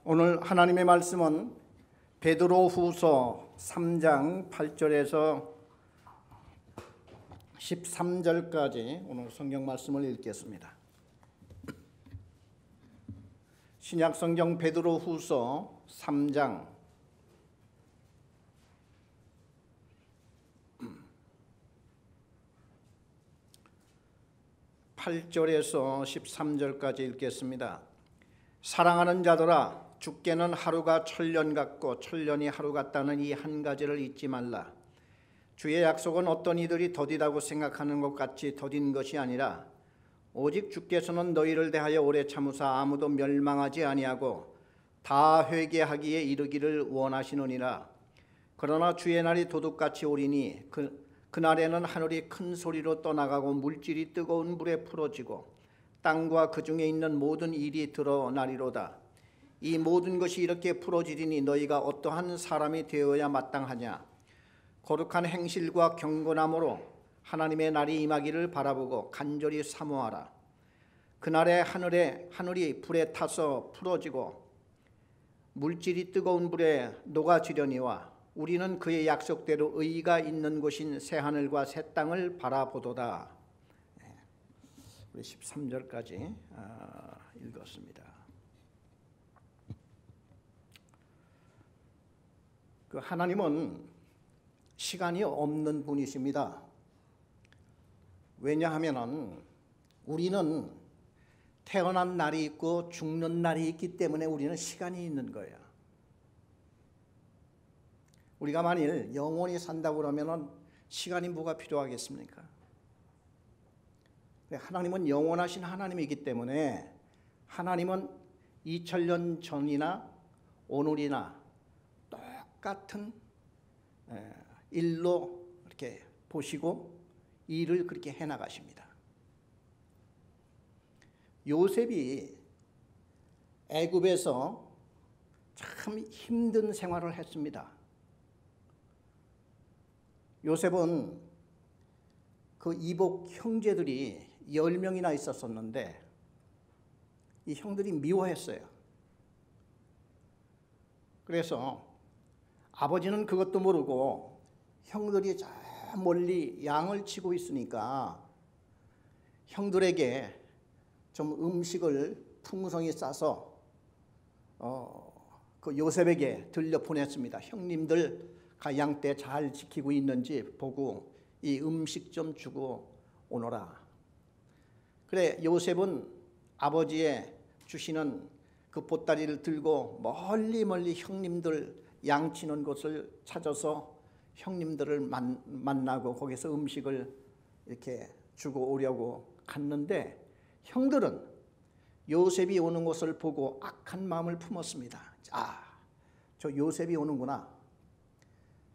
오늘 하나님의 말씀은 베드로후서 3장 8절에서 13절까지 오늘 성경 말씀을 읽겠습니다. 신약 성경 베드로후서 3장 8절에서 13절까지 읽겠습니다. 사랑하는 자들아, 주께는 하루가 천년 같고 천년이 하루 같다는 이 한 가지를 잊지 말라. 주의 약속은 어떤 이들이 더디다고 생각하는 것 같이 더딘 것이 아니라 오직 주께서는 너희를 대하여 오래 참으사 아무도 멸망하지 아니하고 다 회개하기에 이르기를 원하시느니라. 그러나 주의 날이 도둑같이 오리니 그날에는 하늘이 큰 소리로 떠나가고 물질이 뜨거운 불에 풀어지고 땅과 그 중에 있는 모든 일이 드러나리로다. 이 모든 것이 이렇게 풀어지리니 너희가 어떠한 사람이 되어야 마땅하냐. 거룩한 행실과 경건함으로 하나님의 날이 임하기를 바라보고 간절히 사모하라. 그날에 하늘이 불에 타서 풀어지고 물질이 뜨거운 불에 녹아지려니와 우리는 그의 약속대로 의가 있는 곳인 새하늘과 새 땅을 바라보도다. 우리 13절까지 읽었습니다. 하나님은 시간이 없는 분이십니다. 왜냐하면 우리는 태어난 날이 있고 죽는 날이 있기 때문에 우리는 시간이 있는 거예요. 우리가 만일 영원히 산다고 그러면 시간이 뭐가 필요하겠습니까? 하나님은 영원하신 하나님이기 때문에 하나님은 2000년 전이나 오늘이나 똑같은 일로 이렇게 보시고 일을 그렇게 해나가십니다. 요셉이 애굽에서 참 힘든 생활을 했습니다. 요셉은 그 이복 형제들이 10명이나 있었었는데 이 형들이 미워했어요. 그래서 아버지는 그것도 모르고 형들이 저 멀리 양을 치고 있으니까 형들에게 좀 음식을 풍성히 싸서 그 요셉에게 들려 보냈습니다. 형님들가 양떼 잘 지키고 있는지 보고 이 음식 좀 주고 오너라. 그래 요셉은 아버지의 주시는 그 보따리를 들고 멀리 형님들 양치는 곳을 찾아서 형님들을 만나고 거기서 음식을 이렇게 주고 오려고 갔는데 형들은 요셉이 오는 것을 보고 악한 마음을 품었습니다. 저 요셉이 오는구나.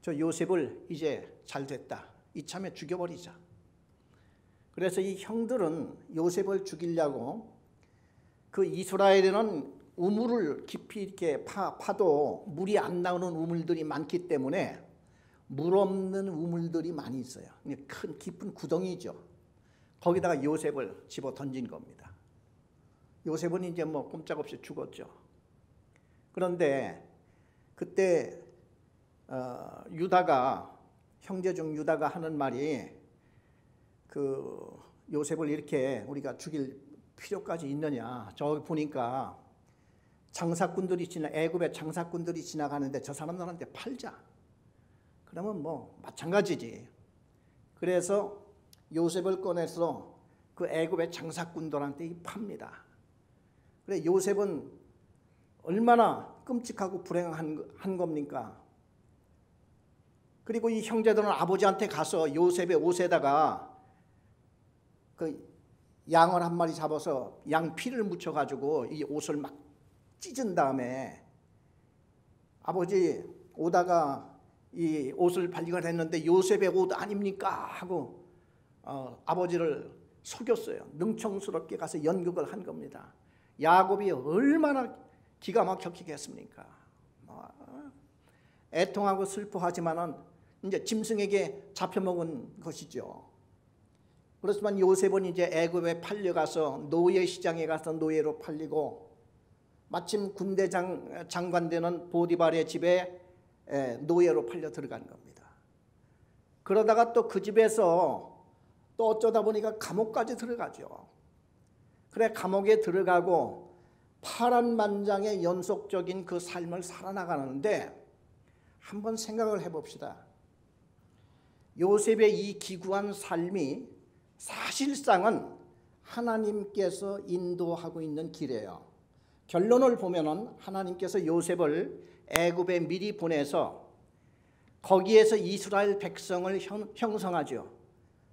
저 요셉을 이제 잘 됐다. 이참에 죽여버리자. 그래서 이 형들은 요셉을 죽이려고 그 이스라엘에는 우물을 깊이 이렇게 파도 물이 안 나오는 우물들이 많기 때문에 물 없는 우물들이 많이 있어요. 큰 깊은 구덩이죠. 거기다가 요셉을 집어 던진 겁니다. 요셉은 이제 뭐 꼼짝없이 죽었죠. 그런데 그때 유다가 형제 중 유다가 하는 말이 그 요셉을 이렇게 우리가 죽일 필요까지 있느냐. 저기 보니까 장사꾼들이 애굽의 장사꾼들이 지나가는데 저 사람들한테 팔자. 그러면 뭐 마찬가지지. 그래서 요셉을 꺼내서 그 애굽의 장사꾼들한테 팝니다. 그래 요셉은 얼마나 끔찍하고 불행한 겁니까? 그리고 이 형제들은 아버지한테 가서 요셉의 옷에다가 그 양을 한 마리 잡아서 양 피를 묻혀가지고 이 옷을 막 찢은 다음에 아버지 오다가 이 옷을 발견했는데 요셉의 옷 아닙니까? 하고 아버지를 속였어요. 능청스럽게 가서 연극을 한 겁니다. 야곱이 얼마나 기가 막혔겠습니까? 애통하고 슬퍼하지만은 이제 짐승에게 잡혀먹은 것이죠. 그렇지만 요셉은 이제 애굽에 팔려가서 노예 시장에 가서 노예로 팔리고 마침 군대 장관 되는 보디발의 집에 노예로 팔려 들어간 겁니다. 그러다가 또 그 집에서 또 어쩌다 보니까 감옥까지 들어가죠. 그래 감옥에 들어가고 파란만장의 연속적인 그 삶을 살아나가는데 한번 생각을 해봅시다. 요셉의 이 기구한 삶이 사실상은 하나님께서 인도하고 있는 길이에요. 결론을 보면은 하나님께서 요셉을 애굽에 미리 보내서 거기에서 이스라엘 백성을 형성하죠.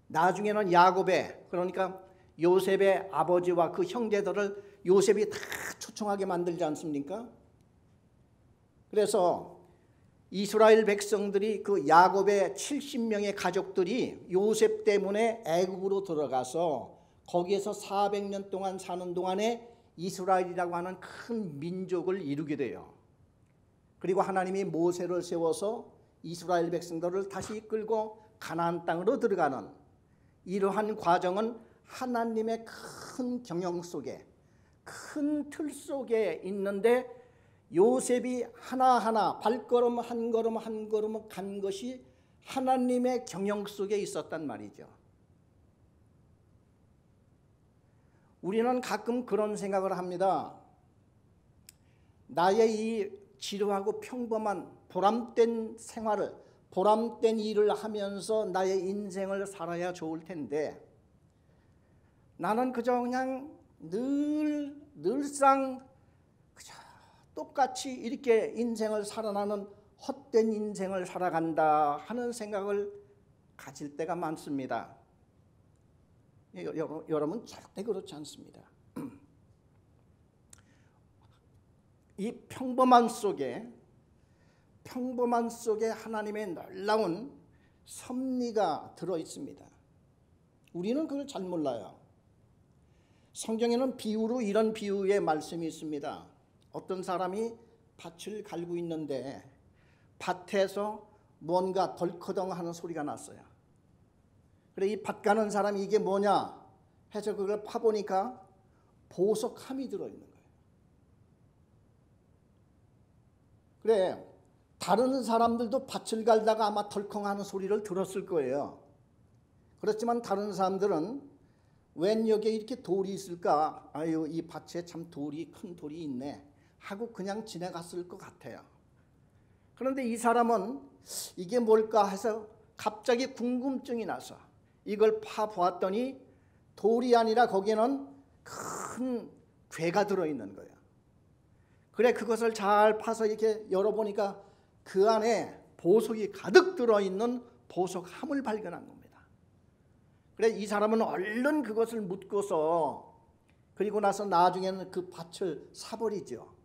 나중에는 야곱의, 그러니까 요셉의 아버지와 그 형제들을 요셉이 다 초청하게 만들지 않습니까? 그래서 이스라엘 백성들이 그 야곱의 70명의 가족들이 요셉 때문에 애굽으로 들어가서 거기에서 400년 동안 사는 동안에 이스라엘이라고 하는 큰 민족을 이루게 돼요. 그리고 하나님이 모세를 세워서 이스라엘 백성들을 다시 이끌고 가나안 땅으로 들어가는 이러한 과정은 하나님의 큰 경영 속에, 큰 틀 속에 있는데 요셉이 하나하나 발걸음 한 걸음 한 걸음 간 것이 하나님의 경영 속에 있었단 말이죠. 우리는 가끔 그런 생각을 합니다. 나의 이 지루하고 평범한 보람된 생활을, 보람된 일을 하면서 나의 인생을 살아야 좋을 텐데 나는 그저 그냥 늘상 그저 똑같이 이렇게 인생을 살아나는 헛된 인생을 살아간다 하는 생각을 가질 때가 많습니다. 여러분 절대 그렇지 않습니다. 이 평범한 속에 하나님의 놀라운 섭리가 들어 있습니다. 우리는 그걸 잘 몰라요. 성경에는 비유로 이런 비유의 말씀이 있습니다. 어떤 사람이 밭을 갈고 있는데 밭에서 뭔가 덜커덩 하는 소리가 났어요. 그래 이 밭 가는 사람이 이게 뭐냐 해서 그걸 파보니까 보석함이 들어있는 거예요. 그래 다른 사람들도 밭을 갈다가 아마 덜컹하는 소리를 들었을 거예요. 그렇지만 다른 사람들은 웬 여기에 이렇게 돌이 있을까? 아유 이 밭에 참 큰 돌이 있네 하고 그냥 지나갔을 것 같아요. 그런데 이 사람은 이게 뭘까 해서 갑자기 궁금증이 나서 이걸 파보았더니 돌이 아니라 거기에는 큰 괴가 들어있는 거예요. 그래 그것을 잘 파서 이렇게 열어보니까 그 안에 보석이 가득 들어있는 보석함을 발견한 겁니다. 그래 이 사람은 얼른 그것을 묻고서 그리고 나서 나중에는 그 밭을 사버리죠.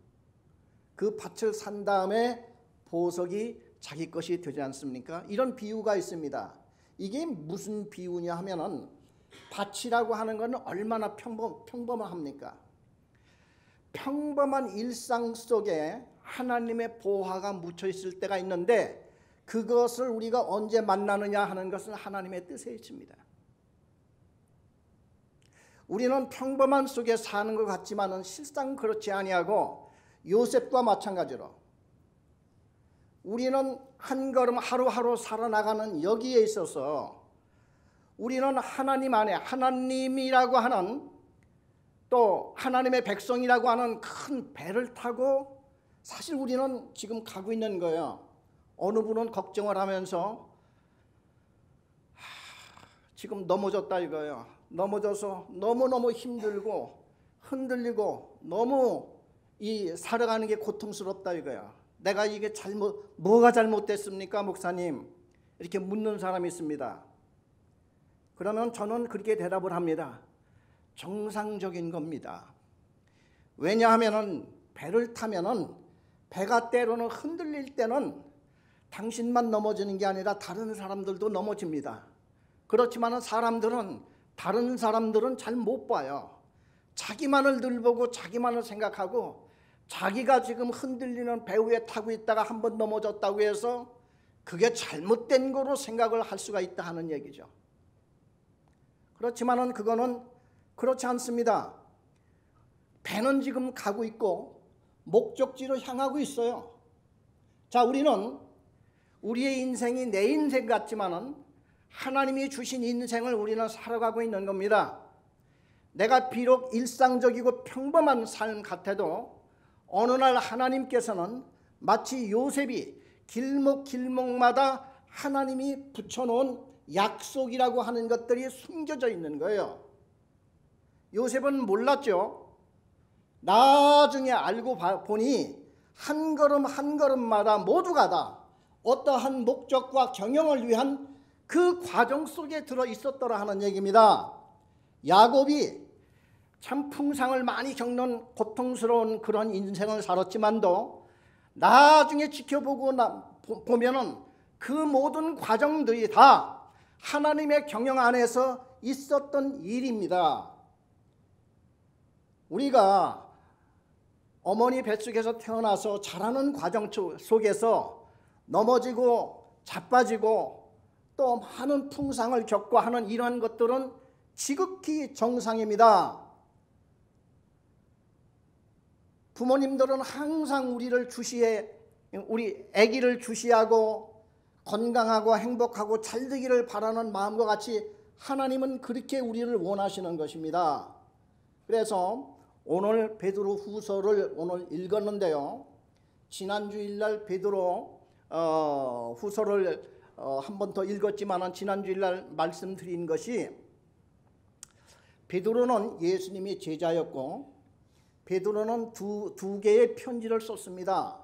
그 밭을 산 다음에 보석이 자기 것이 되지 않습니까? 이런 비유가 있습니다. 이게 무슨 비유냐 하면은 밭이라고 하는 것은 얼마나 평범합니까? 평범한 일상 속에 하나님의 보화가 묻혀 있을 때가 있는데 그것을 우리가 언제 만나느냐 하는 것은 하나님의 뜻에 있습니다. 우리는 평범한 속에 사는 것 같지만은 실상 그렇지 아니하고 요셉과 마찬가지로 우리는 한 걸음 하루하루 살아나가는 여기에 있어서 우리는 하나님 안에 하나님이라고 하는 또 하나님의 백성이라고 하는 큰 배를 타고 사실 우리는 지금 가고 있는 거예요. 어느 분은 걱정을 하면서 지금 넘어졌다 이거예요. 넘어져서 너무너무 힘들고 흔들리고 너무 이 살아가는 게 고통스럽다 이거야. 내가 이게 뭐가 잘못됐습니까 목사님? 이렇게 묻는 사람이 있습니다. 그러면 저는 그렇게 대답을 합니다. 정상적인 겁니다. 왜냐하면은 배를 타면은 배가 때로는 흔들릴 때는 당신만 넘어지는 게 아니라 다른 사람들도 넘어집니다. 그렇지만은 다른 사람들은 잘 못 봐요. 자기만을 늘 보고 자기만을 생각하고 자기가 지금 흔들리는 배 위에 타고 있다가 한번 넘어졌다고 해서 그게 잘못된 거로 생각을 할 수가 있다 하는 얘기죠. 그렇지만은 그거는 그렇지 않습니다. 배는 지금 가고 있고 목적지로 향하고 있어요. 자, 우리는 우리의 인생이 내 인생 같지만은 하나님이 주신 인생을 우리는 살아가고 있는 겁니다. 내가 비록 일상적이고 평범한 삶 같아도 어느 날 하나님께서는 마치 요셉이 길목길목마다 하나님이 붙여놓은 약속이라고 하는 것들이 숨겨져 있는 거예요. 요셉은 몰랐죠. 나중에 알고 보니 한 걸음 한 걸음마다 모두가 다 어떠한 목적과 경영을 위한 그 과정 속에 들어 있었더라 하는 얘기입니다. 야곱이 참 풍상을 많이 겪는 고통스러운 그런 인생을 살았지만도 나중에 지켜보고 보면은 그 모든 과정들이 다 하나님의 경영 안에서 있었던 일입니다. 우리가 어머니 뱃속에서 태어나서 자라는 과정 속에서 넘어지고 자빠지고 또 많은 풍상을 겪고 하는 이러한 것들은 지극히 정상입니다. 부모님들은 항상 우리 아기를 주시하고 건강하고 행복하고 잘 되기를 바라는 마음과 같이 하나님은 그렇게 우리를 원하시는 것입니다. 그래서 오늘 베드로 후서를 오늘 읽었는데요. 지난주일날 베드로 후서를 한 번 더 읽었지만 지난주일날 말씀드린 것이 베드로는 예수님의 제자였고 베드로는 두 개의 편지를 썼습니다.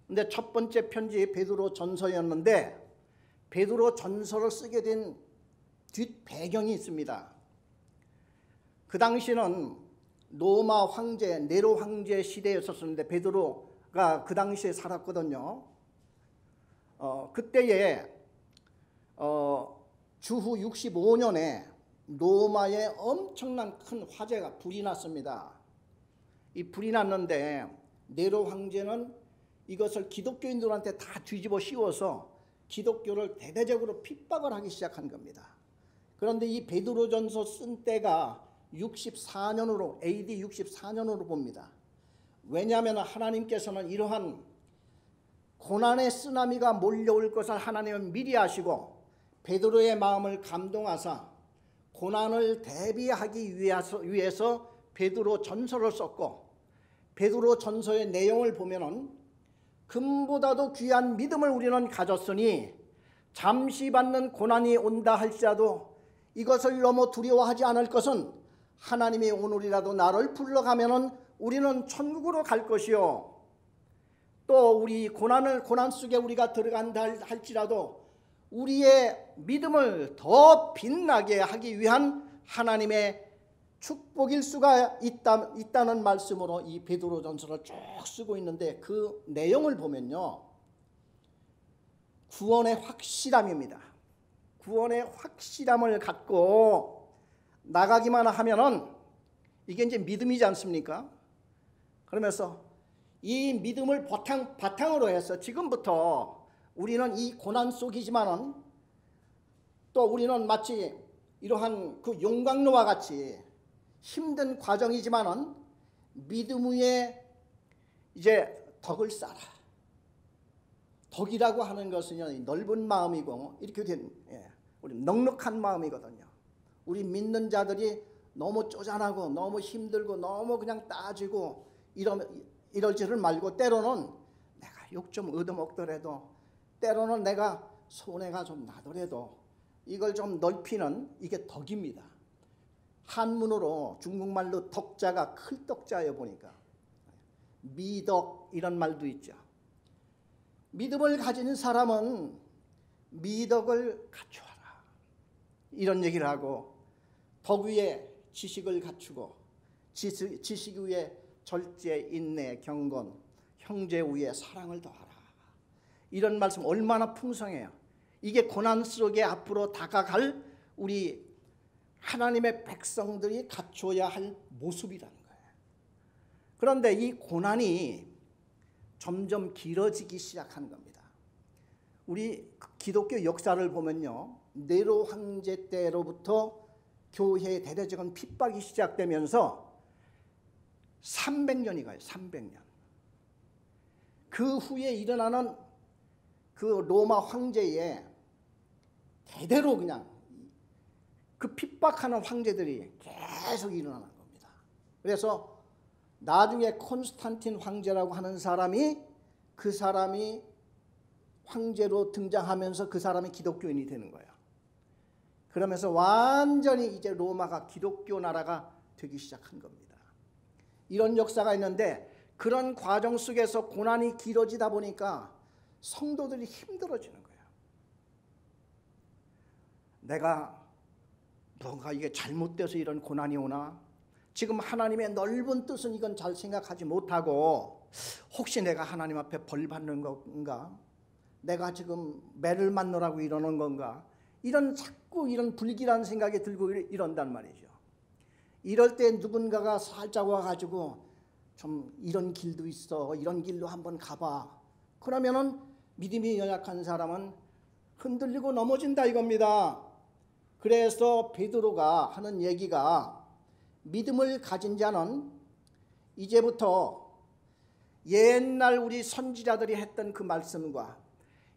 근데 첫 번째 편지 베드로 전서였는데 베드로 전서를 쓰게 된 뒷 배경이 있습니다. 그 당시는 로마 황제 네로 황제 시대였었는데 베드로가 그 당시에 살았거든요. 그때에 주후 65년에 로마에 엄청난 큰 화재가 불이 났습니다. 이 불이 났는데 네로 황제는 이것을 기독교인들한테 다 뒤집어 씌워서 기독교를 대대적으로 핍박을 하기 시작한 겁니다. 그런데 이 베드로전서 쓴 때가 64년으로 AD 64년으로 봅니다. 왜냐하면 하나님께서는 이러한 고난의 쓰나미가 몰려올 것을 하나님은 미리 아시고 베드로의 마음을 감동하사 고난을 대비하기 위해서 베드로 전서를 썼고 베드로 전서의 내용을 보면은 금보다도 귀한 믿음을 우리는 가졌으니 잠시 받는 고난이 온다 할지라도 이것을 너무 두려워하지 않을 것은 하나님이 오늘이라도 나를 불러가면은 우리는 천국으로 갈 것이요 또 우리 고난 속에 우리가 들어간다 할지라도 우리의 믿음을 더 빛나게 하기 위한 하나님의 축복일 수가 있다는 말씀으로 이 베드로전서를 쭉 쓰고 있는데 그 내용을 보면요. 구원의 확실함입니다. 구원의 확실함을 갖고 나가기만 하면은 이게 이제 믿음이지 않습니까? 그러면서 이 믿음을 바탕으로 해서 지금부터 우리는 이 고난 속이지만은 또 우리는 마치 이러한 그 용광로와 같이 힘든 과정이지만은 믿음 위에 이제 덕을 쌓아. 덕이라고 하는 것은 넓은 마음이고 이렇게 된 우리 넉넉한 마음이거든요. 우리 믿는 자들이 너무 쪼잔하고 너무 힘들고 너무 그냥 따지고 이러지를 말고 때로는 내가 욕 좀 얻어먹더라도 때로는 내가 손해가 좀 나더라도 이걸 좀 넓히는 이게 덕입니다. 한문으로 중국말로 덕자가 클 덕자예요. 보니까 미덕 이런 말도 있죠. 믿음을 가진 사람은 미덕을 갖추어라 이런 얘기를 하고 덕 위에 지식을 갖추고 지식 위에 절제, 인내, 경건, 형제 위에 사랑을 더하라. 이런 말씀 얼마나 풍성해요. 이게 고난 속에 앞으로 다가갈 우리 하나님의 백성들이 갖춰야 할 모습이라는 거예요. 그런데 이 고난이 점점 길어지기 시작한 겁니다. 우리 기독교 역사를 보면요. 네로 황제 때로부터 교회의 대대적인 핍박이 시작되면서 300년이 가요. 300년. 그 후에 일어나는 그 로마 황제의 대대로 그냥 그 핍박하는 황제들이 계속 일어나는 겁니다. 그래서 나중에 콘스탄틴 황제라고 하는 사람이 그 사람이 황제로 등장하면서 그 사람이 기독교인이 되는 거예요. 그러면서 완전히 이제 로마가 기독교 나라가 되기 시작한 겁니다. 이런 역사가 있는데 그런 과정 속에서 고난이 길어지다 보니까 성도들이 힘들어지는 거예요. 내가 뭔가 이게 잘못돼서 이런 고난이 오나? 지금 하나님의 넓은 뜻은 이건 잘 생각하지 못하고 혹시 내가 하나님 앞에 벌 받는 건가? 내가 지금 매를 맞노라고 이러는 건가? 이런 자꾸 이런 불길한 생각이 들고 이런단 말이죠. 이럴 때 누군가가 살짝 와가지고 좀 이런 길도 있어, 이런 길로 한번 가봐. 그러면은 믿음이 연약한 사람은 흔들리고 넘어진다 이겁니다. 그래서 베드로가 하는 얘기가 믿음을 가진 자는 이제부터 옛날 우리 선지자들이 했던 그 말씀과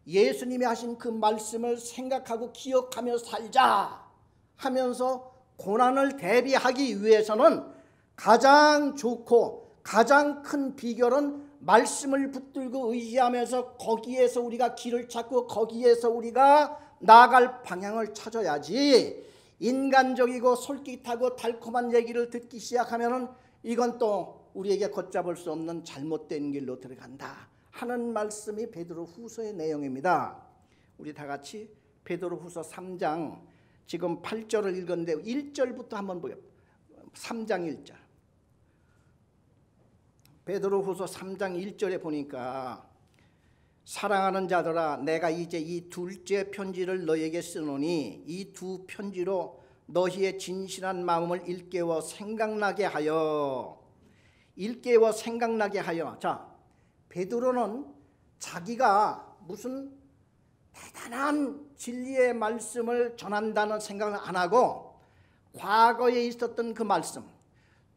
예수님이 하신 그 말씀을 생각하고 기억하며 살자 하면서 고난을 대비하기 위해서는 가장 좋고 가장 큰 비결은 말씀을 붙들고 의지하면서 거기에서 우리가 길을 찾고 거기에서 우리가 나아갈 방향을 찾아야지, 인간적이고 솔깃하고 달콤한 얘기를 듣기 시작하면은 이건 또 우리에게 걷잡을 수 없는 잘못된 길로 들어간다 하는 말씀이 베드로 후서의 내용입니다. 우리 다 같이 베드로 후서 3장 지금 8절을 읽었는데 1절부터 한번 보요. 3장 1절. 베드로 후서 3장 1절에 보니까 사랑하는 자들아 내가 이제 이 둘째 편지를 너에게 쓰노니 이 두 편지로 너희의 진실한 마음을 일깨워 생각나게 하여 자, 베드로는 자기가 무슨 대단한 진리의 말씀을 전한다는 생각을 안 하고 과거에 있었던 그 말씀,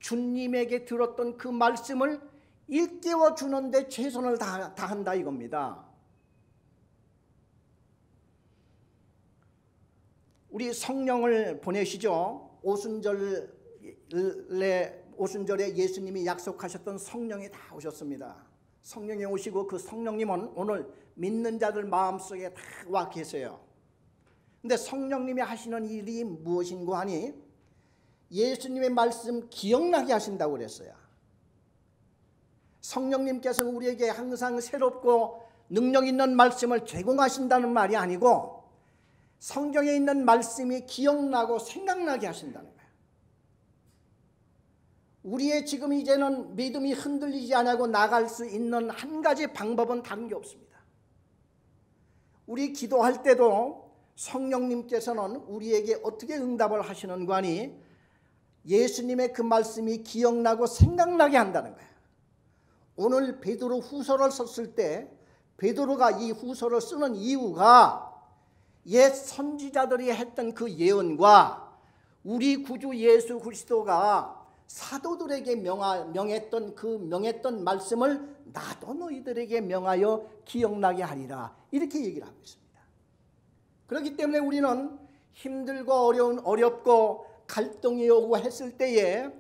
주님에게 들었던 그 말씀을 일깨워 주는데 최선을 다한다 이겁니다. 우리 성령을 보내시죠. 오순절에 예수님이 약속하셨던 성령이 다 오셨습니다. 성령이 오시고 그 성령님은 오늘 믿는 자들 마음속에 다 와 계세요. 근데 성령님이 하시는 일이 무엇인고 하니 예수님의 말씀 기억나게 하신다고 그랬어요. 성령님께서는 우리에게 항상 새롭고 능력 있는 말씀을 제공하신다는 말이 아니고 성경에 있는 말씀이 기억나고 생각나게 하신다는 거예요. 우리의 지금 이제는 믿음이 흔들리지 않고 나갈 수 있는 한 가지 방법은 다른 게 없습니다. 우리 기도할 때도 성령님께서는 우리에게 어떻게 응답을 하시는 거니 예수님의 그 말씀이 기억나고 생각나게 한다는 거예요. 오늘 베드로 후서를 썼을 때 베드로가 이 후서를 쓰는 이유가 옛 선지자들이 했던 그 예언과 우리 구주 예수 그리스도가 사도들에게 명했던 말씀을 나도 너희들에게 명하여 기억나게 하리라 이렇게 얘기를 하고 있습니다. 그렇기 때문에 우리는 힘들고 어렵고 갈등이 오고 했을 때에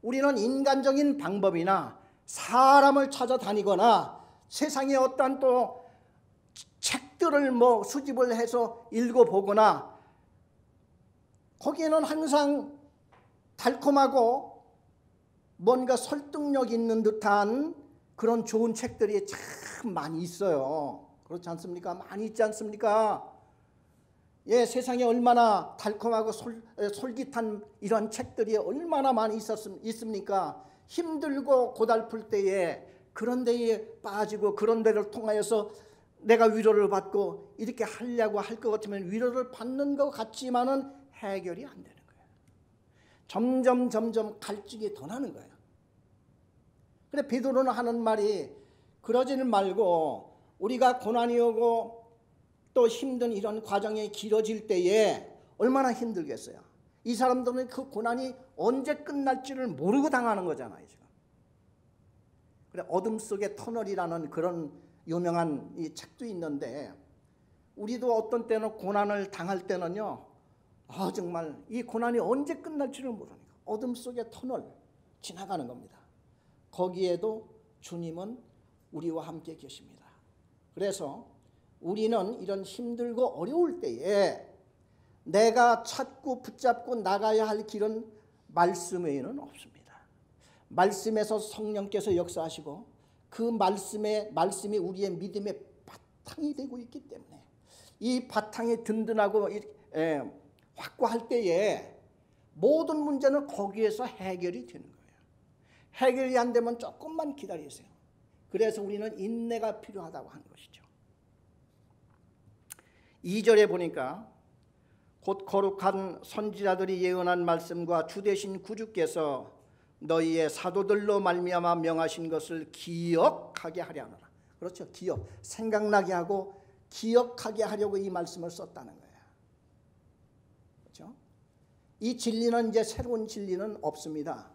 우리는 인간적인 방법이나 사람을 찾아다니거나 세상에 어떤 또 책들을 수집을 해서 읽어보거나 거기에는 항상 달콤하고 뭔가 설득력 있는 듯한 그런 좋은 책들이 참 많이 있어요. 그렇지 않습니까? 많이 있지 않습니까? 예, 세상에 얼마나 달콤하고 솔깃한 이런 책들이 얼마나 많이 있습니까? 힘들고 고달플 때에 그런 데에 빠지고 그런 데를 통하여서 내가 위로를 받고 이렇게 하려고 할 것 같으면 위로를 받는 것 같지만은 해결이 안 되는 거예요. 점점 갈증이 더 나는 거예요. 그래 베드로는 하는 말이 그러지는 말고 우리가 고난이 오고 또 힘든 이런 과정이 길어질 때에 얼마나 힘들겠어요. 이 사람들은 그 고난이 언제 끝날지를 모르고 당하는 거잖아요. 지금. 그래 어둠 속의 터널이라는 그런 유명한 이 책도 있는데, 우리도 어떤 때는 고난을 당할 때는요, 정말 이 고난이 언제 끝날지를 모르니까 어둠 속의 터널 지나가는 겁니다. 거기에도 주님은 우리와 함께 계십니다. 그래서 우리는 이런 힘들고 어려울 때에 내가 찾고 붙잡고 나가야 할 길은 말씀 외에는 없습니다. 말씀에서 성령께서 역사하시고 그 말씀이 우리의 믿음의 바탕이 되고 있기 때문에 이 바탕이 든든하고 확고할 때에 모든 문제는 거기에서 해결이 되는 거예요. 해결이 안 되면 조금만 기다리세요. 그래서 우리는 인내가 필요하다고 하는 것이죠. 2절에 보니까 곧 거룩한 선지자들이 예언한 말씀과 주 되신 구주께서 너희의 사도들로 말미암아 명하신 것을 기억하게 하려 하노라. 그렇죠. 기억, 생각나게 하고 기억하게 하려고 이 말씀을 썼다는 거예요. 그렇죠? 이 진리는 이제 새로운 진리는 없습니다.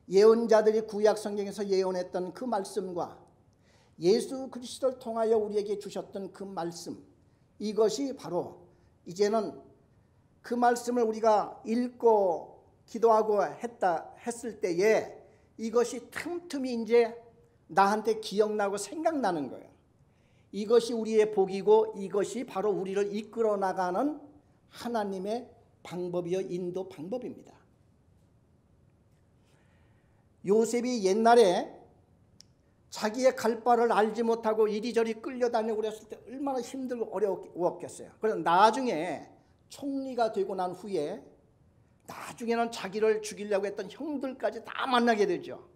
예언자들이 구약 성경에서 예언했던 그 말씀과 예수 그리스도를 통하여 우리에게 주셨던 그 말씀, 이것이 바로 이제는 그 말씀을 우리가 읽고 기도하고 했을 때에 이것이 틈틈이 이제 나한테 기억나고 생각나는 거예요. 이것이 우리의 복이고 이것이 바로 우리를 이끌어 나가는 하나님의 방법이요, 인도 방법입니다. 요셉이 옛날에 자기의 갈 바를 알지 못하고 이리저리 끌려다니고 그랬을 때 얼마나 힘들고 어려웠겠어요. 그래서 나중에 총리가 되고 난 후에 나중에는 자기를 죽이려고 했던 형들까지 다 만나게 되죠.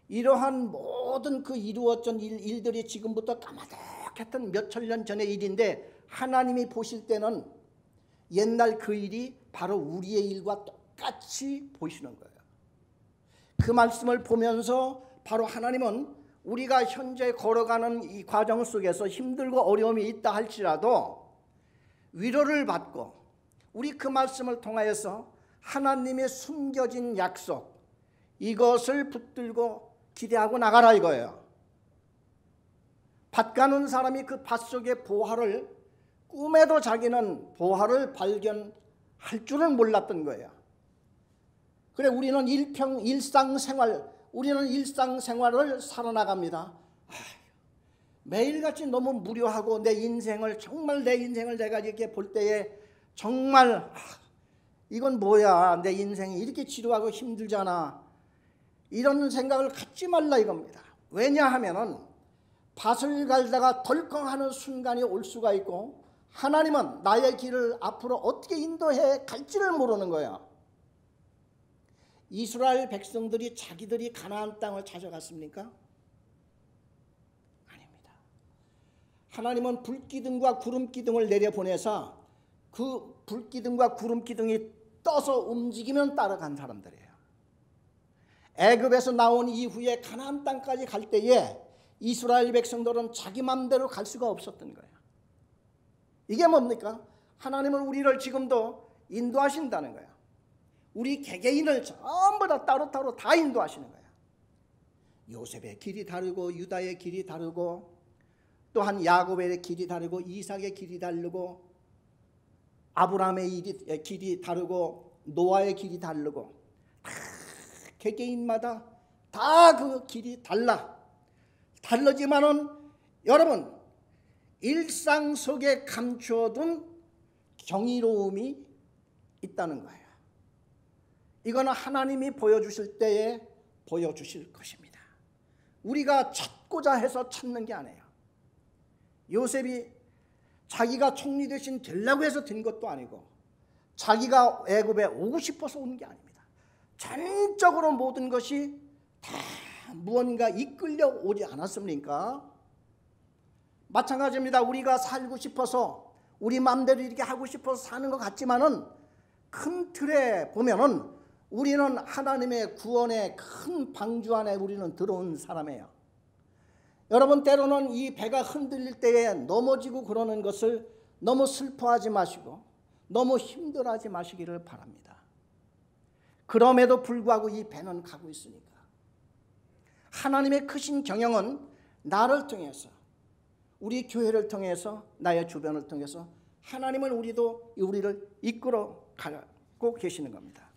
이러한 모든 그 이루어진 일들이 지금부터 까마득했던 몇천 년 전의 일인데 하나님이 보실 때는 옛날 그 일이 바로 우리의 일과 똑같이 보시는 거예요. 그 말씀을 보면서 바로 하나님은 우리가 현재 걸어가는 이 과정 속에서 힘들고 어려움이 있다 할지라도 위로를 받고 우리 그 말씀을 통하여서 하나님의 숨겨진 약속, 이것을 붙들고 기대하고 나가라 이거예요. 밭 가는 사람이 그 밭 속의 보화를 꿈에도 자기는 보화를 발견할 줄은 몰랐던 거예요. 그래 우리는 일상생활을 살아나갑니다. 매일같이 너무 무료하고 내 인생을 내가 이렇게 볼 때에 정말 이건 뭐야, 내 인생이 이렇게 지루하고 힘들잖아, 이런 생각을 갖지 말라 이겁니다. 왜냐하면은 밭을 갈다가 덜컹하는 순간이 올 수가 있고 하나님은 나의 길을 앞으로 어떻게 인도해 갈지를 모르는 거야. 이스라엘 백성들이 자기들이 가나안 땅을 찾아갔습니까? 아닙니다. 하나님은 불기둥과 구름기둥을 내려보내서 그 불기둥과 구름기둥이 떠서 움직이면 따라간 사람들이에요. 애굽에서 나온 이후에 가나안 땅까지 갈 때에 이스라엘 백성들은 자기 맘대로 갈 수가 없었던 거예요. 이게 뭡니까? 하나님은 우리를 지금도 인도하신다는 거예요. 우리 개개인을 전부 다 따로따로 다 인도하시는 거예요. 요셉의 길이 다르고 유다의 길이 다르고 또한 야곱의 길이 다르고 이삭의 길이 다르고 아브라함의 길이 다르고 노아의 길이 다르고 다 개개인마다 다 그 길이 다르지만은 여러분 일상 속에 감추어둔 경이로움이 있다는 거예요. 이거는 하나님이 보여주실 때에 보여주실 것입니다. 우리가 찾고자 해서 찾는 게 아니에요. 요셉이 자기가 총리 대신 되려고 해서 된 것도 아니고 자기가 애굽에 오고 싶어서 온 게 아닙니다. 전적으로 모든 것이 다 무언가 이끌려 오지 않았습니까? 마찬가지입니다. 우리가 살고 싶어서 우리 마음대로 이렇게 하고 싶어서 사는 것 같지만은 큰 틀에 보면은 우리는 하나님의 구원의 큰 방주 안에 우리는 들어온 사람이에요. 여러분 때로는 이 배가 흔들릴 때에 넘어지고 그러는 것을 너무 슬퍼하지 마시고 너무 힘들어하지 마시기를 바랍니다. 그럼에도 불구하고 이 배는 가고 있으니까 하나님의 크신 경영은 나를 통해서, 우리 교회를 통해서, 나의 주변을 통해서 하나님은 우리를 이끌어 가고 계시는 겁니다.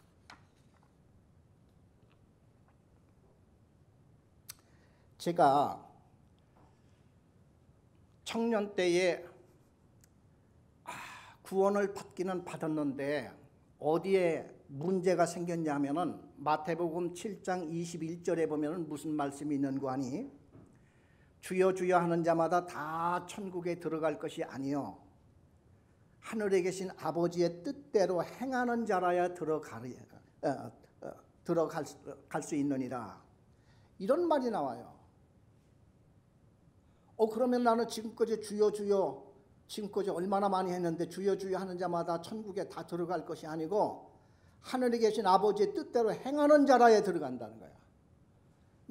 제가 청년 때에 구원을 받기는 받았는데 어디에 문제가 생겼냐면은 마태복음 7장 21절에 보면은 무슨 말씀이 있는 거 아니? 주여 주여 하는 자마다 다 천국에 들어갈 것이 아니요 하늘에 계신 아버지의 뜻대로 행하는 자라야 들어갈 수 있느니라. 이런 말이 나와요. 그러면 나는 지금까지 주여 주여 지금까지 얼마나 많이 했는데 주여 주여 하는 자마다 천국에 다 들어갈 것이 아니고 하늘에 계신 아버지의 뜻대로 행하는 자라에 들어간다는 거야.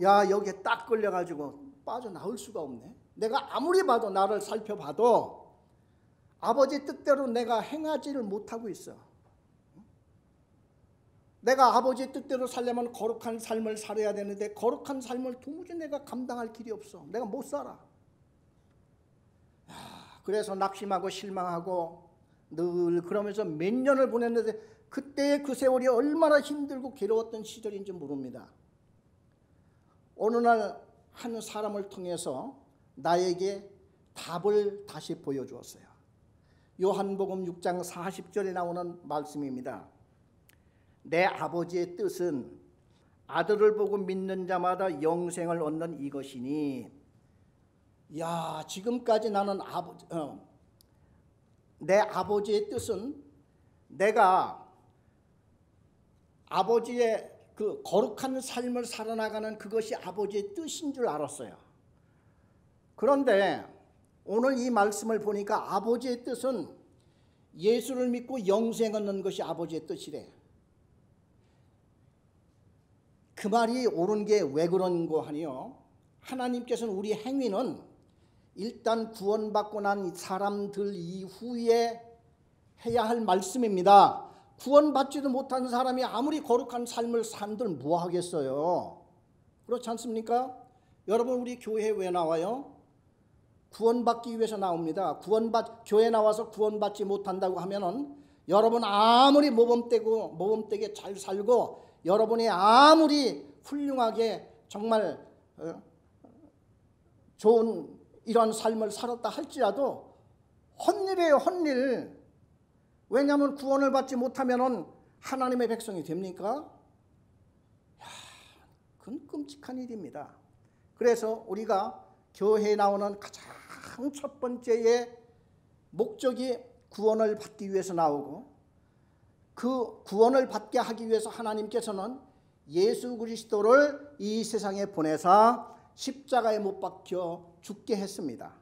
야, 여기에 딱 걸려가지고 빠져나올 수가 없네. 내가 아무리 봐도, 나를 살펴봐도 아버지의 뜻대로 내가 행하지를 못하고 있어. 내가 아버지의 뜻대로 살려면 거룩한 삶을 살아야 되는데 거룩한 삶을 도무지 내가 감당할 길이 없어. 내가 못 살아. 그래서 낙심하고 실망하고 늘 그러면서 몇 년을 보냈는데 그때의 그 세월이 얼마나 힘들고 괴로웠던 시절인지 모릅니다. 어느 날 한 사람을 통해서 나에게 답을 다시 보여주었어요. 요한복음 6장 40절에 나오는 말씀입니다. 내 아버지의 뜻은 아들을 보고 믿는 자마다 영생을 얻는 이것이니. 야, 지금까지 나는 내 아버지의 뜻은 내가 아버지의 그 거룩한 삶을 살아나가는 그것이 아버지의 뜻인 줄 알았어요. 그런데 오늘 이 말씀을 보니까 아버지의 뜻은 예수를 믿고 영생 얻는 것이 아버지의 뜻이래. 그 말이 옳은 게 왜 그런고 하니요, 하나님께서는 우리 행위는 일단 구원받고 난 사람들 이후에 해야 할 말씀입니다. 구원받지도 못한 사람이 아무리 거룩한 삶을 산들 뭐 하겠어요? 그렇지 않습니까? 여러분, 우리 교회에 왜 나와요? 구원받기 위해서 나옵니다. 교회 나와서 구원받지 못한다고 하면은 여러분 아무리 모범되게 잘 살고 여러분이 아무리 훌륭하게 정말 좋은 이런 삶을 살았다 할지라도 헛일이에요, 헛일. 왜냐하면 구원을 받지 못하면 하나님의 백성이 됩니까? 그건 끔찍한 일입니다. 그래서 우리가 교회에 나오는 가장 첫 번째의 목적이 구원을 받기 위해서 나오고, 그 구원을 받게 하기 위해서 하나님께서는 예수 그리스도를 이 세상에 보내사 십자가에 못 박혀 죽게 했습니다.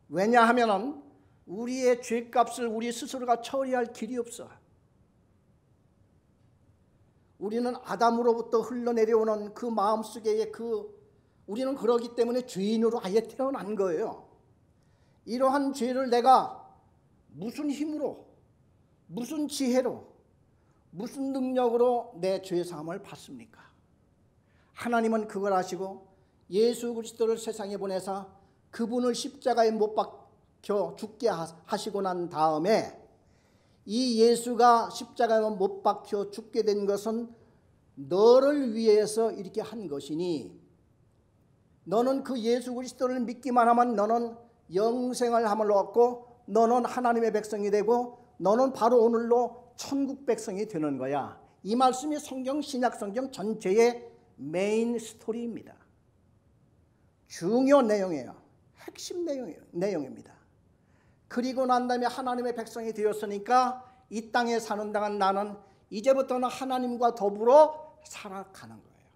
왜냐하면 우리의 죄값을 우리 스스로가 처리할 길이 없어. 우리는 아담으로부터 흘러내려오는 그 마음속에 우리는 그러기 때문에 죄인으로 아예 태어난 거예요. 이러한 죄를 내가 무슨 힘으로, 무슨 지혜로, 무슨 능력으로 내 죄사함을 받습니까? 하나님은 그걸 아시고 예수 그리스도를 세상에 보내사 그분을 십자가에 못 박혀 죽게 하시고 난 다음에, 이 예수가 십자가에 못 박혀 죽게 된 것은 너를 위해서 이렇게 한 것이니, 너는 그 예수 그리스도를 믿기만 하면 너는 영생을 함을 얻고 너는 하나님의 백성이 되고 너는 바로 오늘로 천국 백성이 되는 거야. 이 말씀이 신약 성경 전체의 메인 스토리입니다. 중요 내용이에요. 핵심 내용입니다. 그리고 난 다음에 하나님의 백성이 되었으니까 이 땅에 사는 동안 나는 이제부터는 하나님과 더불어 살아가는 거예요.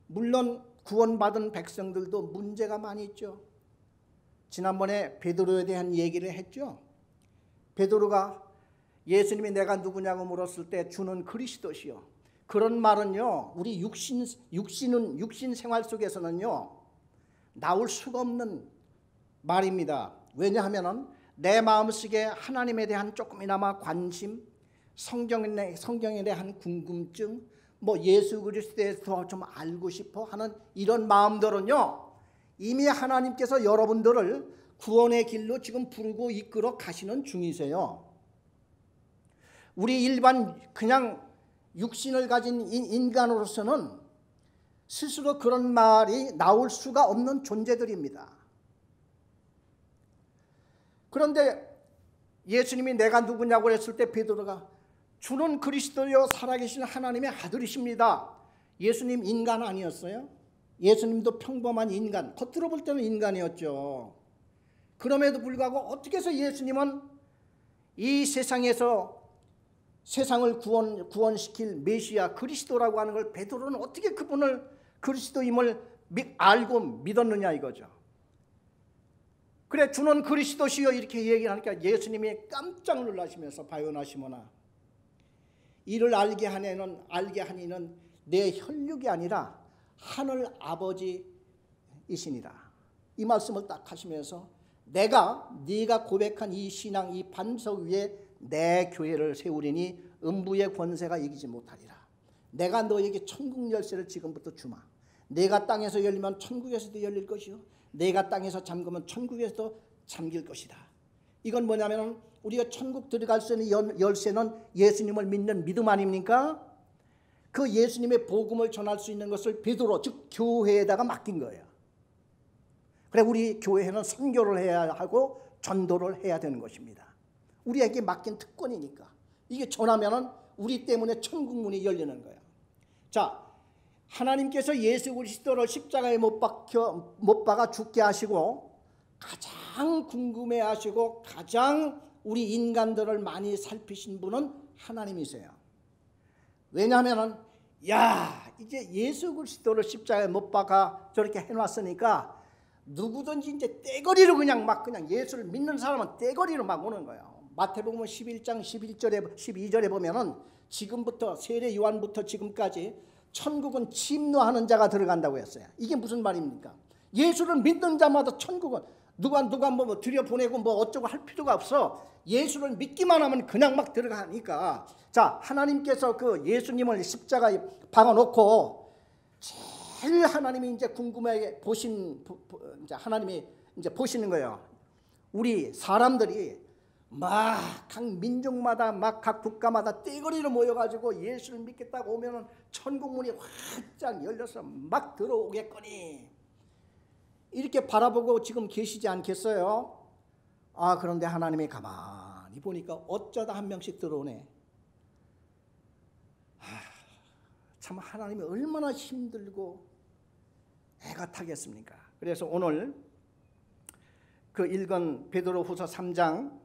물론 구원받은 백성들도 문제가 많이 있죠. 지난번에 베드로에 대한 얘기를 했죠. 베드로가 예수님이 내가 누구냐고 물었을 때 주는 그리스도시요. 그런 말은요, 우리 육신 생활 속에서는요 나올 수가 없는 말입니다. 왜냐하면 내 마음속에 하나님에 대한 조금이나마 관심, 성경에 대한 궁금증, 뭐 예수 그리스도에 더 좀 알고 싶어 하는 이런 마음들은요, 이미 하나님께서 여러분들을 구원의 길로 지금 부르고 이끌어 가시는 중이세요. 우리 일반 그냥 육신을 가진 인간으로서는 스스로 그런 말이 나올 수가 없는 존재들입니다. 그런데 예수님이 내가 누구냐고 했을 때 베드로가 주는 그리스도요 살아계신 하나님의 아들이십니다. 예수님 인간 아니었어요? 예수님도 평범한 인간, 겉으로 볼 때는 인간이었죠. 그럼에도 불구하고 어떻게 해서 예수님은 이 세상에서 세상을 구원시킬 메시아 그리스도라고 하는 걸 베드로는 어떻게 그분을 그리스도임을 알고 믿었느냐 이거죠. 그래 주는 그리스도시여 이렇게 얘기하니까 예수님이 깜짝 놀라시면서 바요나시모나 이를 알게 하니는 내 혈육이 아니라 하늘 아버지이시니라. 이 말씀을 딱 하시면서 네가 고백한 이 신앙 이 반석 위에 내 교회를 세우리니 음부의 권세가 이기지 못하리라. 내가 너에게 천국 열쇠를 지금부터 주마. 내가 땅에서 열리면 천국에서도 열릴 것이요 내가 땅에서 잠그면 천국에서도 잠길 것이다. 이건 뭐냐면 우리가 천국 들어갈 수 있는 열쇠는 예수님을 믿는 믿음 아닙니까? 그 예수님의 복음을 전할 수 있는 것을 베드로 즉 교회에다가 맡긴 거예요. 그래 우리 교회는 선교를 해야 하고 전도를 해야 되는 것입니다. 우리에게 맡긴 특권이니까 이게 전하면은 우리 때문에 천국 문이 열리는 거예요. 자, 하나님께서 예수 그리스도를 십자가에 못 박아 죽게 하시고 가장 궁금해하시고 가장 우리 인간들을 많이 살피신 분은 하나님이세요. 왜냐하면은 이제 예수 그리스도를 십자가에 못 박아 저렇게 해놨으니까 누구든지 이제 떼거리로 그냥 예수를 믿는 사람은 떼거리로 막 오는 거예요. 마태복음 11장 11절에 12절에 보면은 지금부터 세례 요한부터 지금까지 천국은 침노하는 자가 들어간다고 했어요. 이게 무슨 말입니까? 예수를 믿는 자마다 천국은 누가 뭐 들여보내고 뭐 어쩌고 할 필요가 없어. 예수를 믿기만 하면 그냥 막 들어가니까. 자, 하나님께서 그 예수님을 십자가에 박아놓고 제일 하나님이 이제 궁금하게 이제 하나님이 이제 보시는 거예요. 우리 사람들이 막 각 민족마다 막 각 국가마다 떼거리로 모여가지고 예수를 믿겠다고 오면은 천국 문이 활짝 열려서 막 들어오겠거니 이렇게 바라보고 지금 계시지 않겠어요? 그런데 하나님이 가만히 보니까 어쩌다 한 명씩 들어오네. 참 하나님이 얼마나 힘들고 애가 타겠습니까? 그래서 오늘 그 읽은 베드로후서 3장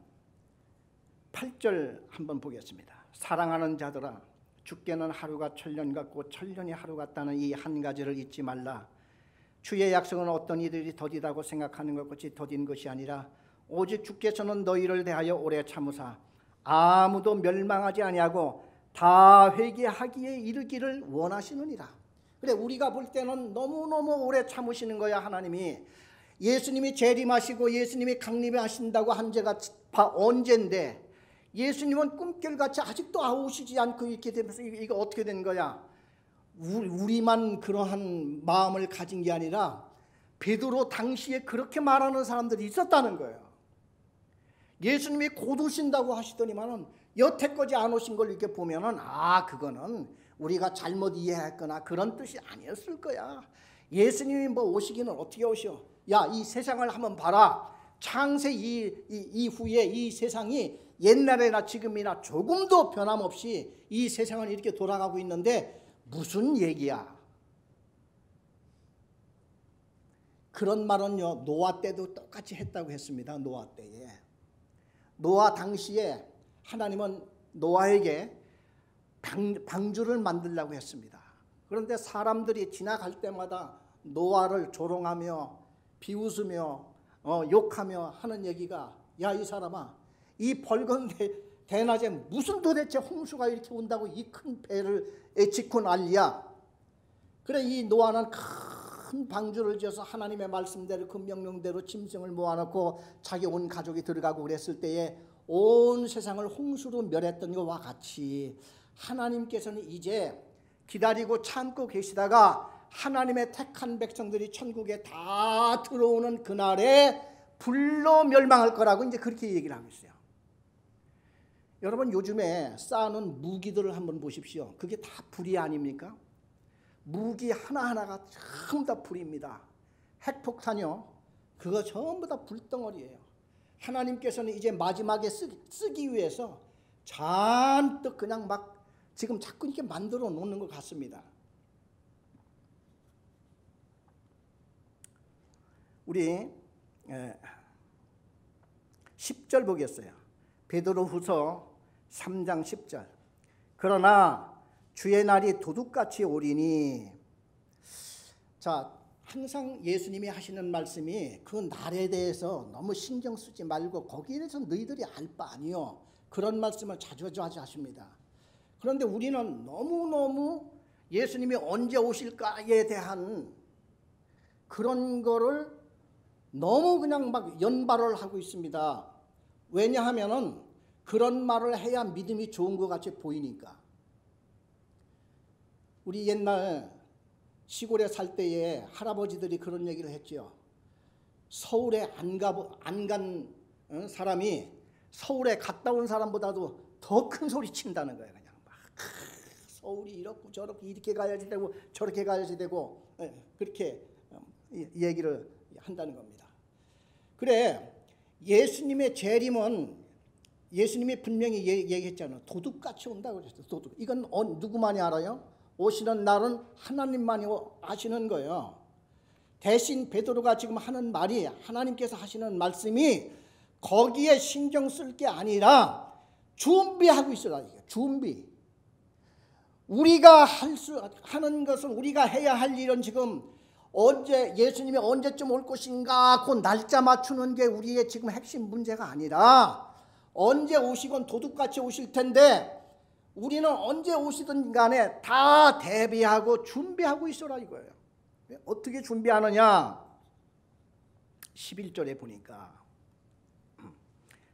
8절 한번 보겠습니다. 사랑하는 자들아 주께는 하루가 천년 같고 천년이 하루 같다는 이 한 가지를 잊지 말라. 주의 약속은 어떤 이들이 더디다고 생각하는 것 같이 더딘 것이 아니라 오직 주께서는 너희를 대하여 오래 참으사 아무도 멸망하지 아니하고 다 회개하기에 이르기를 원하시느니라. 그래 우리가 볼 때는 너무너무 오래 참으시는 거야. 하나님이 예수님이 재림하시고 예수님이 강림하신다고 한 지가 언젠데 예수님은 꿈결같이 아직도 오시지 않고 이렇게 되면서 이거 어떻게 된 거야? 우리만 그러한 마음을 가진 게 아니라 베드로 당시에 그렇게 말하는 사람들이 있었다는 거예요. 예수님이 곧 오신다고 하시더니만은 여태까지 안 오신 걸 이렇게 보면은 그거는 우리가 잘못 이해했거나 그런 뜻이 아니었을 거야. 예수님이 뭐 오시기는 어떻게 오셔? 이 세상을 한번 봐라. 창세 이후에 이 세상이 옛날에나 지금이나 조금도 변함없이 이 세상은 이렇게 돌아가고 있는데 무슨 얘기야? 그런 말은요 노아 때도 똑같이 했다고 했습니다. 노아 때에 노아 당시에 하나님은 노아에게 방주를 만들려고 했습니다. 그런데 사람들이 지나갈 때마다 노아를 조롱하며 비웃으며 욕하며 하는 얘기가 이 사람아 이 벌건 대낮에 무슨 도대체 홍수가 이렇게 온다고 이 큰 배를 짓고 난리야. 그래 이 노아는 큰 방주를 지어서 하나님의 말씀대로 그 명령대로 짐승을 모아놓고 자기 온 가족이 들어가고 그랬을 때에 온 세상을 홍수로 멸했던 것과 같이 하나님께서는 이제 기다리고 참고 계시다가 하나님의 택한 백성들이 천국에 다 들어오는 그날에 불로 멸망할 거라고 이제 그렇게 얘기를 하고 있어요. 여러분, 요즘에 쌓아놓은 무기들을 한번 보십시오. 그게 다 불이 아닙니까? 무기 하나하나가 전부 다 불입니다. 핵폭탄이요, 그거 전부 다 불덩어리예요. 하나님께서는 이제 마지막에 쓰기 위해서 잔뜩 그냥 막 지금 자꾸 이렇게 만들어 놓는 것 같습니다. 우리 10절 보겠어요. 베드로후서 3장 10절. 그러나 주의 날이 도둑같이 오리니. 자, 항상 예수님이 하시는 말씀이 그 날에 대해서 너무 신경 쓰지 말고 거기에 대해서 너희들이 알 바 아니요, 그런 말씀을 자주 하십니다. 그런데 우리는 너무너무 예수님이 언제 오실까에 대한 그런 거를 너무 그냥 막 연발을 하고 있습니다. 왜냐하면은 그런 말을 해야 믿음이 좋은 것 같이 보이니까. 우리 옛날 시골에 살 때에 할아버지들이 그런 얘기를 했죠. 서울에 안 간 사람이 서울에 갔다 온 사람보다도 더 큰 소리 친다는 거예요. 그냥 막 서울이 이렇고 저렇고 이렇게 가야지 되고 저렇게 가야지 되고 그렇게 얘기를 한다는 겁니다. 그래, 예수님의 재림은 예수님이 분명히 얘기했잖아요. 도둑같이 온다고 그랬어요. 도둑. 이건 누구만이 알아요? 오시는 날은 하나님만이 아시는 거예요. 대신 베드로가 지금 하는 말이, 하나님께서 하시는 말씀이 거기에 신경 쓸 게 아니라 준비하고 있어라. 준비. 우리가 하는 것은, 우리가 해야 할 일은 지금 언제, 예수님이 언제쯤 올 것인가 그 날짜 맞추는 게 우리의 지금 핵심 문제가 아니라, 언제 오시건 도둑같이 오실 텐데 우리는 언제 오시든 간에 다 대비하고 준비하고 있어라 이거예요. 어떻게 준비하느냐? 11절에 보니까,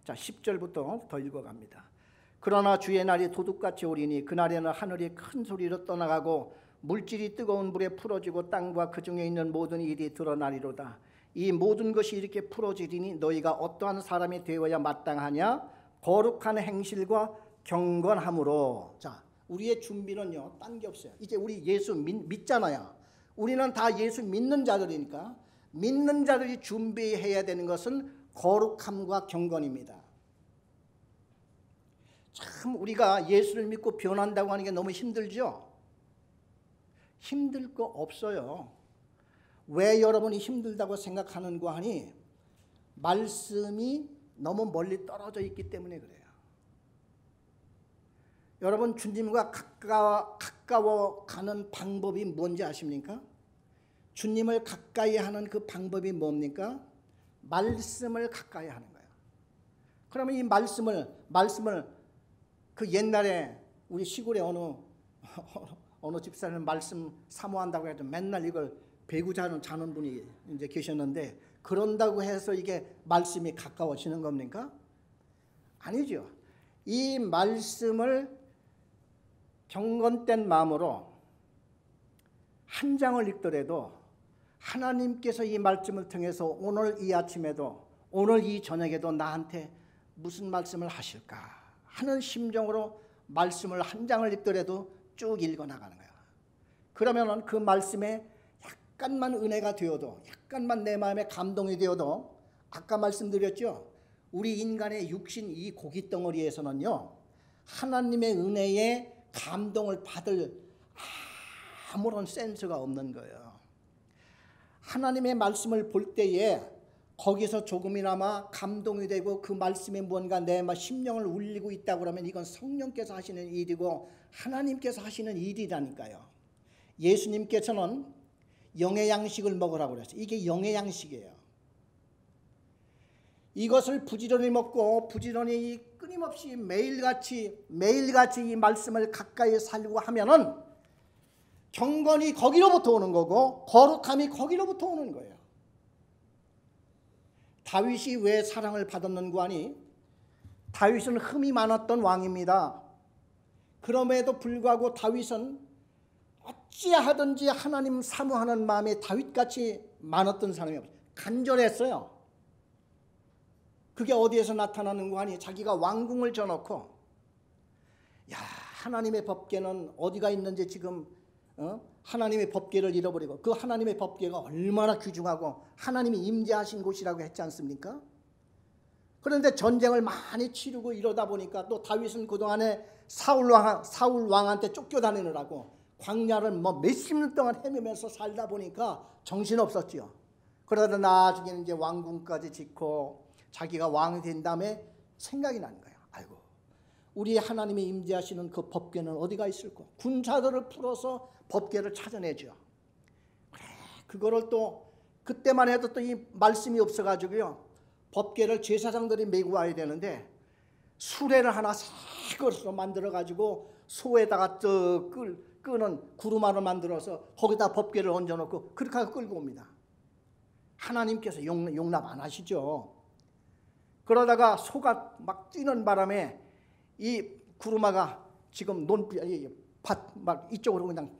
자 10절부터 더 읽어갑니다. 그러나 주의 날이 도둑같이 오리니 그날에는 하늘이 큰 소리로 떠나가고 물질이 뜨거운 불에 풀어지고 땅과 그 중에 있는 모든 일이 드러나리로다. 이 모든 것이 이렇게 풀어지리니 너희가 어떠한 사람이 되어야 마땅하냐? 거룩한 행실과 경건함으로. 자, 우리의 준비는요, 딴 게 없어요. 이제 우리 예수 믿잖아요. 우리는 다 예수 믿는 자들이니까 믿는 자들이 준비해야 되는 것은 거룩함과 경건입니다. 참 우리가 예수를 믿고 변한다고 하는 게 너무 힘들죠? 힘들 거 없어요. 왜 여러분이 힘들다고 생각하는고 하니, 말씀이 너무 멀리 떨어져 있기 때문에 그래요. 여러분, 주님과 가까워 가는 방법이 뭔지 아십니까? 주님을 가까이 하는 그 방법이 뭡니까? 말씀을 가까이 하는 거예요. 그러면 이 말씀을 그 옛날에 우리 시골에 어느 집사는 말씀 사모한다고 해도 맨날 이걸 배구 자는 분이 이제 계셨는데, 그런다고 해서 이게 말씀이 가까워지는 겁니까? 아니죠. 이 말씀을 경건된 마음으로 한 장을 읽더라도 하나님께서 이 말씀을 통해서 오늘 이 아침에도, 오늘 이 저녁에도 나한테 무슨 말씀을 하실까 하는 심정으로 말씀을 한 장을 읽더라도 쭉 읽어나가는 거예요. 그러면 그 말씀에 약간만 은혜가 되어도, 약간만 내 마음에 감동이 되어도, 아까 말씀드렸죠, 우리 인간의 육신 이 고깃덩어리에서는요, 하나님의 은혜에 감동을 받을 아무런 센스가 없는 거예요. 하나님의 말씀을 볼 때에 거기서 조금이나마 감동이 되고 그 말씀에 뭔가 내 심령을 울리고 있다고 그러면 이건 성령께서 하시는 일이고 하나님께서 하시는 일이라니까요. 예수님께서는 영의 양식을 먹으라고 그랬어요. 이게 영의 양식이에요. 이것을 부지런히 먹고 부지런히 끊임없이 매일같이 이 말씀을 가까이 살고 하면은 경건이 거기로부터 오는 거고 거룩함이 거기로부터 오는 거예요. 다윗이 왜 사랑을 받았는고 하니, 다윗은 흠이 많았던 왕입니다. 그럼에도 불구하고 다윗은 어찌하든지 하나님 사모하는 마음이 다윗같이 많았던 사람이 없어요. 간절했어요. 그게 어디에서 나타나는 거 아니? 자기가 왕궁을 져놓고 야, 하나님의 법궤는 어디가 있는지 지금 하나님의 법궤를 잃어버리고, 그 하나님의 법궤가 얼마나 귀중하고 하나님이 임재하신 곳이라고 했지 않습니까? 그런데 전쟁을 많이 치르고 이러다 보니까 또 다윗은 그동안에 사울 왕한테 쫓겨다니느라고 광야를 뭐 몇십 년 동안 헤매면서 살다 보니까 정신없었지요. 그러다 나중에는 이제 왕궁까지 짓고 자기가 왕이 된 다음에 생각이 나는 거예요. 아이고, 우리 하나님이 임재하시는 그 법궤는 어디가 있을까? 군사들을 풀어서 법궤를 찾아내죠. 그래, 그거를 또 그때만 해도 또 이 말씀이 없어가지고요, 법궤를 제사장들이 메고 와야 되는데 수레를 하나 새 것으로 만들어가지고 소에다가 끄는 구루마를 만들어서 거기다 법궤를 얹어놓고 그렇게 하고 끌고 옵니다. 하나님께서 용납 안 하시죠. 그러다가 소가 막 뛰는 바람에 이 구루마가 지금 밭 막 이쪽으로 그냥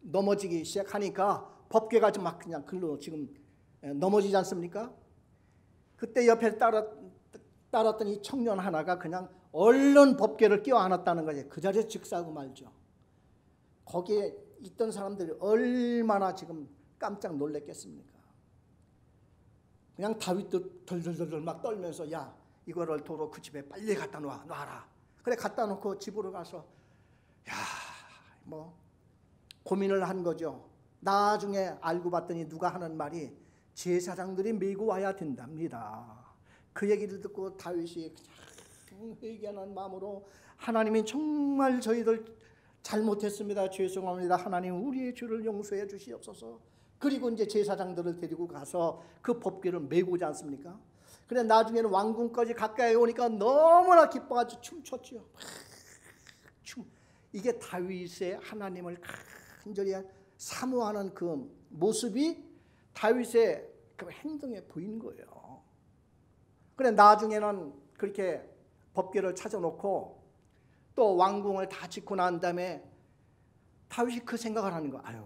넘어지기 시작하니까 법궤가 좀 막 그냥 글로 지금 넘어지지 않습니까? 그때 옆에 따랐던 이 청년 하나가 그냥 얼른 법궤를 껴안았다는 거지. 그 자리에 즉사하고 말죠. 거기에 있던 사람들이 얼마나 지금 깜짝 놀랐겠습니까? 그냥 다윗도 덜덜덜 막 떨면서 야, 이거를 도로 그 집에 빨리 갖다 놔라. 그래, 갖다 놓고 집으로 가서 야, 뭐 고민을 한 거죠. 나중에 알고 봤더니 누가 하는 말이 제사장들이 메고 와야 된답니다. 그 얘기를 듣고 다윗이 그냥 회개하는 마음으로 하나님이 정말 저희들 잘못했습니다. 죄송합니다. 하나님, 우리의 죄를 용서해 주시옵소서. 그리고 이제 제사장들을 데리고 가서 그 법궤를 메고지 않습니까? 그래, 나중에는 왕궁까지 가까이 오니까 너무나 기뻐가지고 춤췄죠. 이게 다윗의 하나님을 간절히 사모하는 그 모습이 다윗의 그 행동에 보이는 거예요. 그래, 나중에는 그렇게 법궤를 찾아놓고 또 왕궁을 다 짓고 난 다음에 다윗이 그 생각을 하는 거예요. 아유,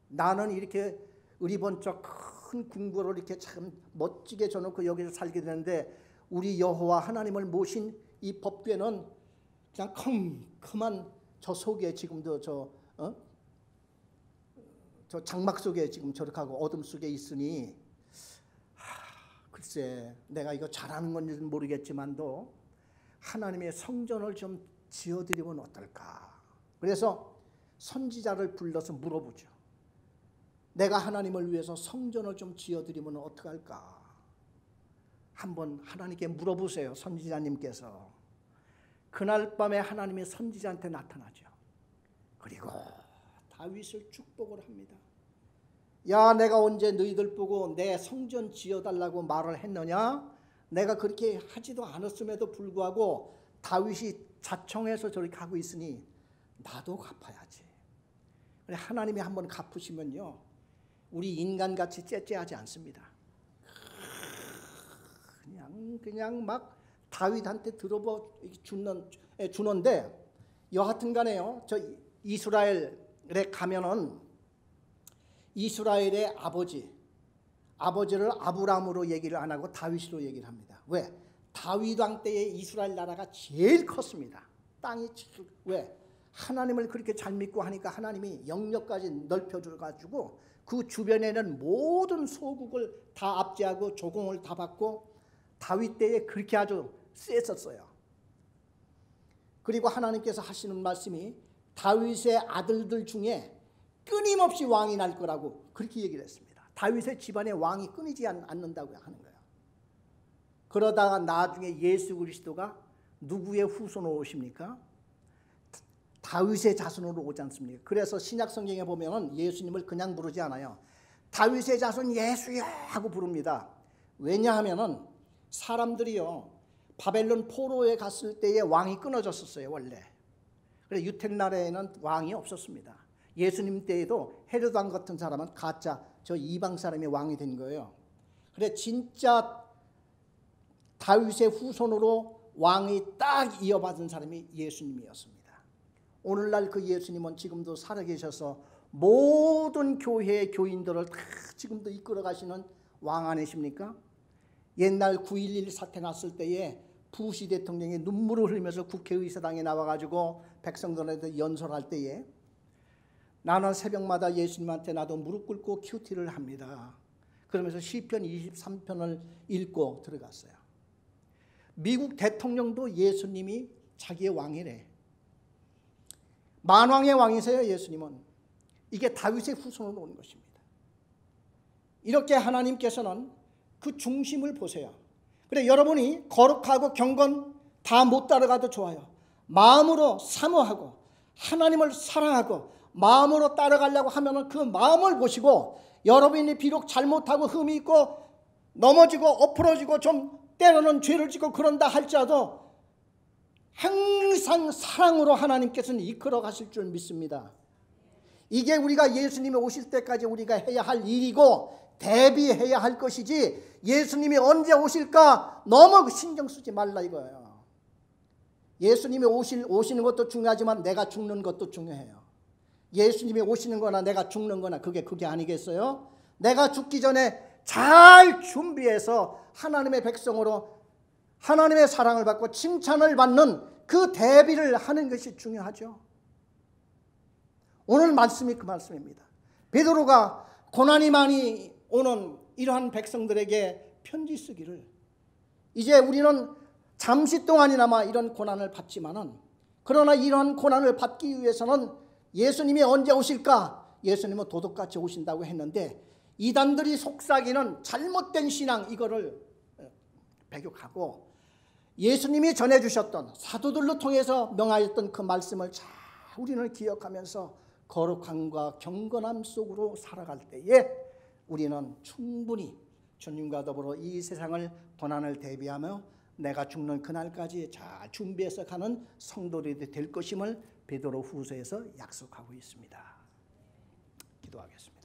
나는 이렇게 으리번쩍 큰 궁궐을 이렇게 참 멋지게 져놓고 여기서 살게 되는데 우리 여호와 하나님을 모신 이 법궤는 그냥 컴컴한 저 속에 지금도 저 장막 속에 지금 저렇게 하고 어둠 속에 있으니 글쎄, 내가 이거 잘하는 건지는 모르겠지만도 하나님의 성전을 좀 지어드리면 어떨까? 그래서 선지자를 불러서 물어보죠. 내가 하나님을 위해서 성전을 좀 지어드리면 어떡할까? 한번 하나님께 물어보세요. 선지자님께서. 그날 밤에 하나님의 선지자한테 나타나죠. 그리고 다윗을 축복을 합니다. 야, 내가 언제 너희들 보고 내 성전 지어달라고 말을 했느냐? 내가 그렇게 하지도 않았음에도 불구하고 다윗이 자청해서 저렇게 하고 있으니 나도 갚아야지. 하나님이 한번 갚으시면요, 우리 인간같이 째째하지 않습니다. 그냥 막 다윗한테 주는데 여하튼 간에요, 저 이스라엘에 가면은 이스라엘의 아버지를 아브라함으로 얘기를 안 하고 다윗으로 얘기를 합니다. 왜? 다윗 왕 때에 이스라엘 나라가 제일 컸습니다. 땅이 왜? 하나님을 그렇게 잘 믿고 하니까 하나님이 영역까지 넓혀줘가지고 그 주변에는 모든 소국을 다 압제하고 조공을 다 받고 다윗 때에 그렇게 아주 셌었어요. 그리고 하나님께서 하시는 말씀이 다윗의 아들들 중에 끊임없이 왕이 날 거라고 그렇게 얘기를 했습니다. 다윗의 집안에 왕이 끊이지 않는다고 하는 거예요. 그러다가 나중에 예수 그리스도가 누구의 후손으로 오십니까? 다윗의 자손으로 오지 않습니까? 그래서 신약 성경에 보면 예수님을 그냥 부르지 않아요. 다윗의 자손 예수야 하고 부릅니다. 왜냐하면 사람들이요, 바벨론 포로에 갔을 때에 왕이 끊어졌었어요. 원래. 그래서 유택 나라에는 왕이 없었습니다. 예수님 때에도 헤롯 왕 같은 사람은 가짜 저 이방 사람이 왕이 된 거예요. 그래, 진짜 다윗의 후손으로 왕이 딱 이어받은 사람이 예수님이었습니다. 오늘날 그 예수님은 지금도 살아계셔서 모든 교회의 교인들을 다 지금도 이끌어 가시는 왕 아니십니까? 옛날 9.11 사태 났을 때에 부시 대통령이 눈물을 흘리면서 국회의사당에 나와가지고 백성들한테 연설할 때에 나는 새벽마다 예수님한테 나도 무릎 꿇고 큐티를 합니다. 그러면서 시편 23편을 읽고 들어갔어요. 미국 대통령도 예수님이 자기의 왕이래. 만왕의 왕이세요. 예수님은. 이게 다윗의 후손으로 온 것입니다. 이렇게 하나님께서는 그 중심을 보세요. 그래, 여러분이 거룩하고 경건 다 못 따라가도 좋아요. 마음으로 사모하고 하나님을 사랑하고 마음으로 따라가려고 하면은 그 마음을 보시고, 여러분이 비록 잘못하고 흠이 있고 넘어지고 엎어지고 좀 때로는 죄를 짓고 그런다 할지라도 항상 사랑으로 하나님께서는 이끌어 가실 줄 믿습니다. 이게 우리가 예수님이 오실 때까지 우리가 해야 할 일이고 대비해야 할 것이지, 예수님이 언제 오실까 너무 신경 쓰지 말라 이거예요. 예수님이 오시는 것도 중요하지만 내가 죽는 것도 중요해요. 예수님이 오시는 거나 내가 죽는 거나 그게 아니겠어요? 내가 죽기 전에 잘 준비해서 하나님의 백성으로 하나님의 사랑을 받고 칭찬을 받는 그 대비를 하는 것이 중요하죠. 오늘 말씀이 그 말씀입니다. 베드로가 고난이 많이 오는 이러한 백성들에게 편지 쓰기를, 이제 우리는 잠시 동안이나마 이런 고난을 받지만은, 그러나 이런 고난을 받기 위해서는 예수님이 언제 오실까? 예수님은 도둑같이 오신다고 했는데, 이단들이 속삭이는 잘못된 신앙, 이거를 배격하고 예수님이 전해주셨던 사도들로 통해서 명하였던 그 말씀을 잘 우리는 기억하면서 거룩함과 경건함 속으로 살아갈 때에 우리는 충분히 주님과 더불어 이 세상을 고난을 대비하며 내가 죽는 그날까지 잘 준비해서 가는 성도들이 될 것임을 베드로 후서에서 약속하고 있습니다. 기도하겠습니다.